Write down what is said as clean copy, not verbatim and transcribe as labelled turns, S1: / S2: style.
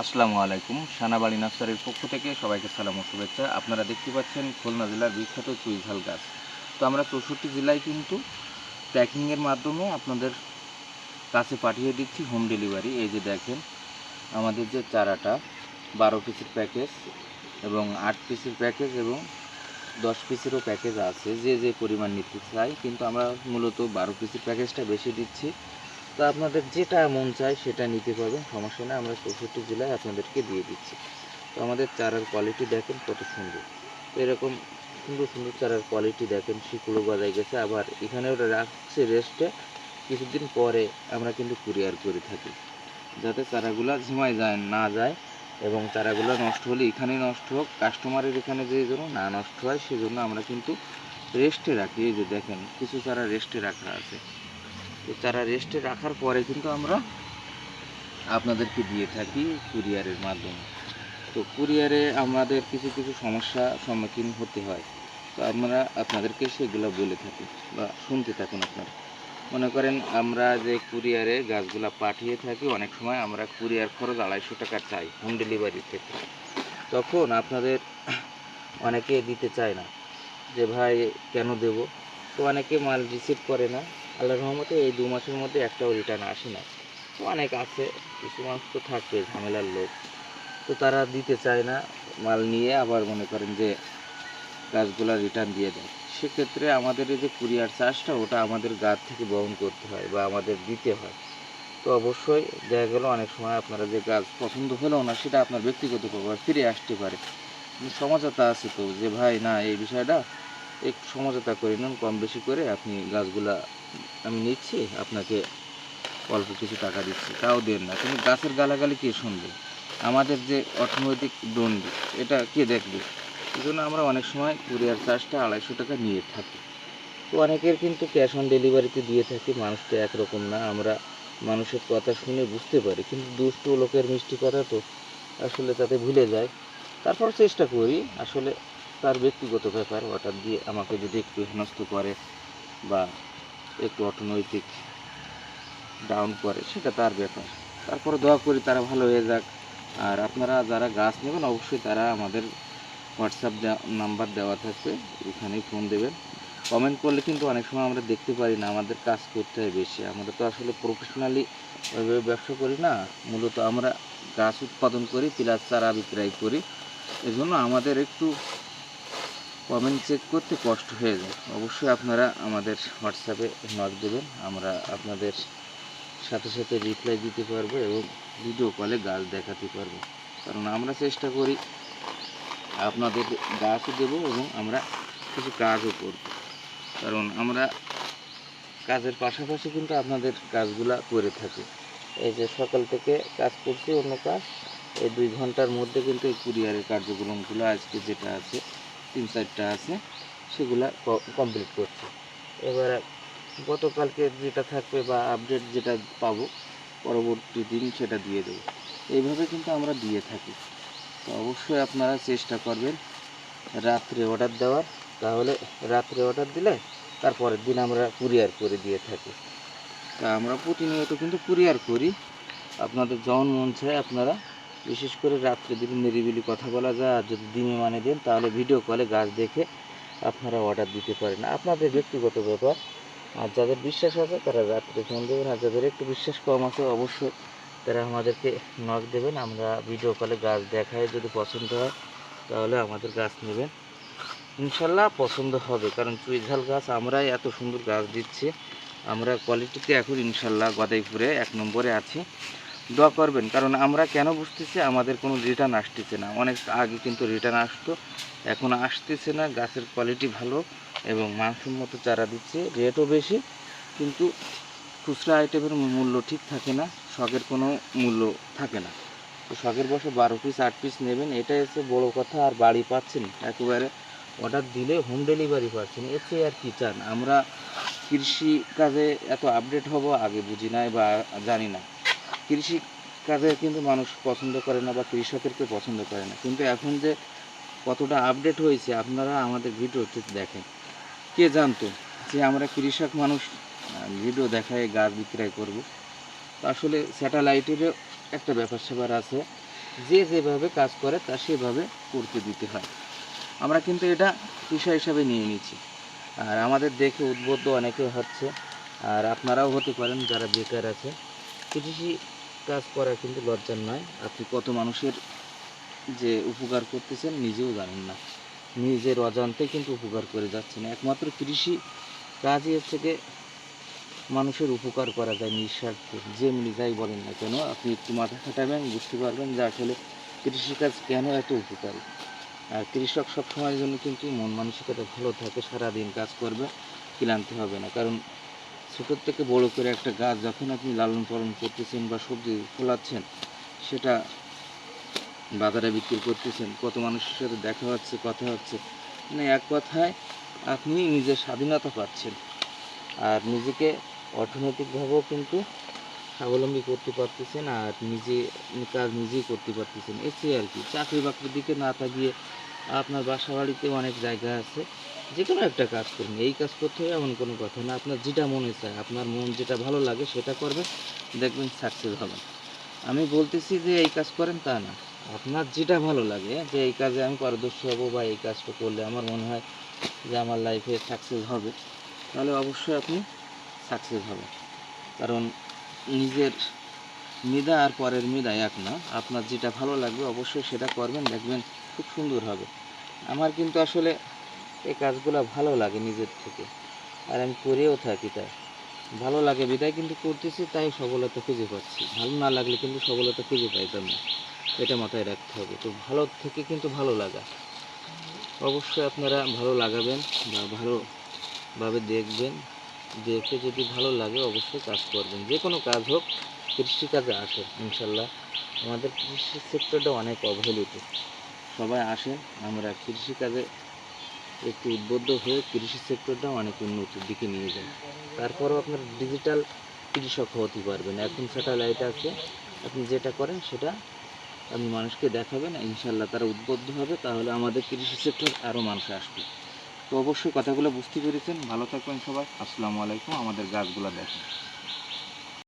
S1: আসসালামু আলাইকুম। সানাবাড়ি নার্সারির পক্ষ থেকে সবাইকে সালাম ও শুভেচ্ছা। আপনারা দেখতে পাচ্ছেন খুলনা জেলার বিখ্যাত চুইঝাল গাছ। তো আমরা 64 জেলায় কিন্তু প্যাকিংয়ের মাধ্যমে আপনাদের কাছে পাঠিয়ে দিচ্ছি হোম ডেলিভারি। এই যে দেখেন আমাদের যে চারাটা 12 পিসের প্যাকেজ এবং 8 পিসের প্যাকেজ এবং 10 পিসেরও প্যাকেজ আছে, যে যে পরিমাণ নিতে চাই, কিন্তু আমরা মূলত 12 পিসের প্যাকেজটা বেশি দিচ্ছি। তো আপনাদের যেটা মন চায় সেটা নিতে পারবেন, সমস্যা নেই। আমরা 64 জেলায় আপনাদেরকে দিয়ে দিচ্ছি। তো আমাদের চারার কোয়ালিটি দেখেন কত সুন্দর। তো এরকম সুন্দর সুন্দর চারার কোয়ালিটি দেখেন, শিকড়ও গজায় গেছে। আবার এখানেও রাখছে রেস্টে, কিছুদিন পরে আমরা কিন্তু কুরিয়ার করে থাকি, যাতে চারাগুলো ঝিমায় না যায় এবং চারাগুলো নষ্ট হলে এখানেই নষ্ট হোক, কাস্টমারের এখানে যে জন্য না নষ্ট হয় সেজন্য আমরা কিন্তু রেস্টে রাখি। এই যে দেখেন কিছু চারা রেস্টে রাখা আছে। তো চারা রেস্টে রাখার পরে কিন্তু আমরা আপনাদেরকে দিয়ে থাকি কুরিয়ারের মাধ্যমে। তো কুরিয়ারে আমাদের কিছু কিছু সমস্যা সম্মুখীন হতে হয়, তো আমরা আপনাদেরকে সেগুলো বলে থাকি বা শুনতে থাকুন আপনারা। মনে করেন আমরা যে কুরিয়ারে গাছগুলো পাঠিয়ে থাকি, অনেক সময় আমরা কুরিয়ার খরচ 250 টাকা চাই হোম ডেলিভারির ক্ষেত্রে। তখন আপনাদের অনেকে দিতে চায় না, যে ভাই কেন দেব। তো অনেকে মাল রিসিভ করে না। আল্লাহর রহমতে এই 2 মাসের মধ্যে একটাও রিটার্ন আসে না। তো অনেক আছে, কিছু মানুষ তো থাকবে ঝামেলার লোক, তো তারা দিতে চায় না মাল নিয়ে, আবার মনে করেন যে গাছগুলা রিটার্ন দিয়ে দেয়। সেক্ষেত্রে আমাদের এই যে কুরিয়ার চার্জটা, ওটা আমাদের গাছ থেকে বহন করতে হয় বা আমাদের দিতে হয়। তো অবশ্যই দেখা গেল অনেক সময় আপনারা যে গাছ পছন্দ হলো না, সেটা আপনার ব্যক্তিগত ব্যাপার, ফিরে আসতে পারে। কিন্তু সমঝোতা আছে তো, যে ভাই না এই বিষয়টা একটু সমঝোতা করে নিন, কম বেশি করে আপনি গাছগুলা আমি নিচ্ছি, আপনাকে অল্প কিছু টাকা দিচ্ছি, তাও দেন না। কিন্তু গাছের গালাগালি কে শুনবে? আমাদের যে অর্থনৈতিক দণ্ড, এটা কে দেখবে? এই জন্য আমরা অনেক সময় কুরিয়ার চার্জটা 250 টাকা নিয়ে থাকি। তো অনেকের কিন্তু ক্যাশ অন ডেলিভারিতে দিয়ে থাকি। মানুষ তো একরকম না, আমরা মানুষের কথা শুনে বুঝতে পারি, কিন্তু দুষ্ট লোকের মিষ্টি কথা তো আসলে তাতে ভুলে যায়। তারপর চেষ্টা করি, আসলে তার ব্যক্তিগত ব্যাপার, অর্ডার দিয়ে আমাকে যদি একটু হেনস্থ করে বা একটু অর্থনৈতিক ডাউন করে, সেটা তার ব্যাপার। তারপরে দোয়া করি তারা ভালো হয়ে যাক। আর আপনারা যারা গাছ নেবেন, অবশ্যই তারা আমাদের হোয়াটসঅ্যাপ নাম্বার দেওয়া থাকবে, ওখানেই ফোন দেবেন। কমেন্ট করলে কিন্তু অনেক সময় আমরা দেখতে পারি না, আমাদের কাজ করতে হয় বেশি। আমরা তো আসলে প্রফেশনালি ওইভাবে ব্যবসা করি না, মূলত আমরা গাছ উৎপাদন করি প্লাস চারা বিক্রয় করি। এজন্য আমাদের একটু কমেন্ট চেক করতে কষ্ট হয়ে যায়। অবশ্যই আপনারা আমাদের হোয়াটসঅ্যাপে নক দেবেন, আমরা আপনাদের সাথে সাথে রিপ্লাই দিতে পারবো এবং ভিডিও কলে গাছ দেখাতে পারবো। কারণ আমরা চেষ্টা করি আপনাদের গাছও দেবো এবং আমরা কিছু কাজও করব। কারণ আমরা কাজের পাশাপাশি কিন্তু আপনাদের কাজগুলা করে থাকি। এই যে সকাল থেকে কাজ করছি, অন্য কাজ এই 2 ঘন্টার মধ্যে কিন্তু এই কুরিয়ারের কার্যক্রমগুলো আজকে যেটা আছে 3-4টা আছে, সেগুলা কমপ্লিট করছি। এবার গতকালকে যেটা থাকবে বা আপডেট যেটা পাবো পরবর্তী দিন সেটা দিয়ে দেবো। এইভাবে কিন্তু আমরা দিয়ে থাকি। তো অবশ্যই আপনারা চেষ্টা করবেন রাত্রে অর্ডার দেওয়ার, তাহলে রাত্রে অর্ডার দিলে তারপরের দিন আমরা কুরিয়ার করে দিয়ে থাকি। তা আমরা প্রতিনিয়ত কিন্তু কুরিয়ার করি। আপনাদের যখন মন চায় আপনারা, বিশেষ করে রাত্রে যদি নিরিবিলি কথা বলা যায়, আর যদি দিনে মানে দেন, তাহলে ভিডিও কলে গাছ দেখে আপনারা অর্ডার দিতে পারেন, আপনাদের ব্যক্তিগত ব্যাপার। আর যাদের বিশ্বাস আছে তারা রাত্রে ফোন দেবেন, আর যাদের একটু বিশ্বাস কম আছে অবশ্যই তারা আমাদেরকে নক দেবেন। আমরা ভিডিও কলে গাছ দেখায়, যদি পছন্দ হয় তাহলে আমাদের গাছ নেবেন, ইনশাল্লাহ পছন্দ হবে। কারণ চুইঝাল গাছ আমরাই এত সুন্দর গাছ দিচ্ছি, আমরা কোয়ালিটিতে এখন ইনশাল্লাহ গদাইপুরে 1 নম্বরে আছি। দোয়া করবেন, কারণ আমরা কেন বুঝতেছি আমাদের কোনো রিটার্ন আসতেছে না। অনেক আগে কিন্তু রিটার্ন আসতো, এখন আসতেছে না। গাছের কোয়ালিটি ভালো এবং মানসম্মত চারা দিচ্ছে, রেটও বেশি, কিন্তু খুচরা আইটেমের মূল্য ঠিক থাকে না, শখের কোনো মূল্য থাকে না। তো শখের বসে 12 পিস 8 পিস নেবেন, এটাই হচ্ছে বড়ো কথা। আর বাড়ি পাচ্ছেন একেবারে, অর্ডার দিলে হোম ডেলিভারি পাচ্ছেন, এর চেয়ে আর কী চান? আমরা কৃষি কাজে এত আপডেট হব আগে বুঝি নাই বা জানি না। কৃষি কাজে কিন্তু মানুষ পছন্দ করে না বা কৃষকেরকে পছন্দ করে না, কিন্তু এখন যে কতটা আপডেট হয়েছে আপনারা আমাদের ভিডিওতে দেখেন। কে জানতো যে আমরা কৃষক মানুষ ভিডিও দেখায় গাছ বিক্রয় করব? তো আসলে স্যাটেলাইটেরও একটা ব্যাপার স্যাপার আছে, যে যেভাবে কাজ করে তা সেভাবে করতে দিতে হয়। আমরা কিন্তু এটা পেশা হিসাবে নিয়ে নিচ্ছি। আর আমাদের দেখে উদ্বুদ্ধ অনেকে হচ্ছে, আর আপনারাও হতে পারেন যারা বেকার আছে। কৃষি কাজ করা কিন্তু লজ্জার নয়। আপনি কত মানুষের যে উপকার করতেছেন নিজেও জানেন না, নিজের অজান্তে কিন্তু উপকার করে যাচ্ছেন। একমাত্র কৃষি কাজই হচ্ছে গিয়ে মানুষের উপকার করা যায় নিঃস্বার্থে। যেমনি যাই বলেন না কেন, আপনি একটু মাথা খাটাবেন, বুঝতে পারবেন যে আসলে কৃষিকাজ কেন এত উপকারী। আর কৃষক সবসময়ের জন্য কিন্তু মন মানসিকতা ভালো থাকে, সারাদিন কাজ করবে, ক্লান্তি হবে না। কারণ ছোটোর থেকে বড় করে একটা গাছ যখন আপনি লালন পালন করতেছেন বা সবজি ফলাচ্ছেন, সেটা বাজারে বিক্রি করতেছেন, কত মানুষের সাথে দেখা হচ্ছে, কথা হচ্ছে, মানে এক কথায় আপনি নিজের স্বাধীনতা পাচ্ছেন। আর নিজেকে অর্থনৈতিকভাবেও কিন্তু স্বাবলম্বী করতে পারতেছেন, আর নিজে কাজ নিজেই করতে পারতেছেন। এর চেয়ে আর কি, চাকরি বাকরির দিকে না তাকিয়ে আপনার বাসা বাড়িতে অনেক জায়গা আছে, যে কোনো একটা কাজ করুন। এই কাজ করতে হবে এমন কোনো কথা না। আপনার যেটা মনে চায়, আপনার মন যেটা ভালো লাগে সেটা করবেন, দেখবেন সাকসেস হবেন। আমি বলতেছি যে এই কাজ করেন তা না, আপনার যেটা ভালো লাগে, যে এই কাজে আমি পারদর্শী হব বা এই কাজটা করলে আমার মনে হয় যে আমার লাইফে সাকসেস হবে, তাহলে অবশ্যই আপনি সাকসেস হবেন। কারণ নিজের মেধা আর পরের মেধা এক না। আপনার যেটা ভালো লাগবে অবশ্যই সেটা করবেন, দেখবেন খুব সুন্দর হবে। আমার কিন্তু আসলে এই কাজগুলো ভালো লাগে নিজের থেকে, আর আমি করেও থাকি। তাই ভালো লাগে বিদায় কিন্তু করতেছি, তাই সফলতা খুঁজে পাচ্ছি। ভালো না লাগলে কিন্তু সফলতা খুঁজে পাইতাম না, এটা মাথায় রাখতে হবে। তো ভালো থেকে কিন্তু ভালো লাগা, অবশ্যই আপনারা ভালো লাগাবেন বা ভালোভাবে দেখবেন। দেখে যদি ভালো লাগে অবশ্যই কাজ করবেন, যে কোনো কাজ হোক কৃষিকাজে আসেন ইনশাল্লাহ। আমাদের কৃষি সেক্টরটা অনেক অবহেলিত। সবাই আসেন, আমরা কৃষিকাজে একটু উদ্বুদ্ধ হয়ে কৃষি সেক্টরটা অনেক উন্নতির দিকে নিয়ে যাই। তারপরেও আপনার ডিজিটাল কৃষক হতে পারবেন। এখন স্যাটেলাইট আছে, আপনি যেটা করেন সেটা আপনি মানুষকে দেখাবেন, ইনশাল্লাহ তারা উদ্বুদ্ধ হবে, তাহলে আমাদের কৃষি সেক্টর আরও মানুষ আসবে। তো অবশ্যই কথাগুলো বুঝতে পেরেছেন। ভালো থাকবেন সবাই। আসসালামু আলাইকুম। আমাদের গাছগুলো দেখেন।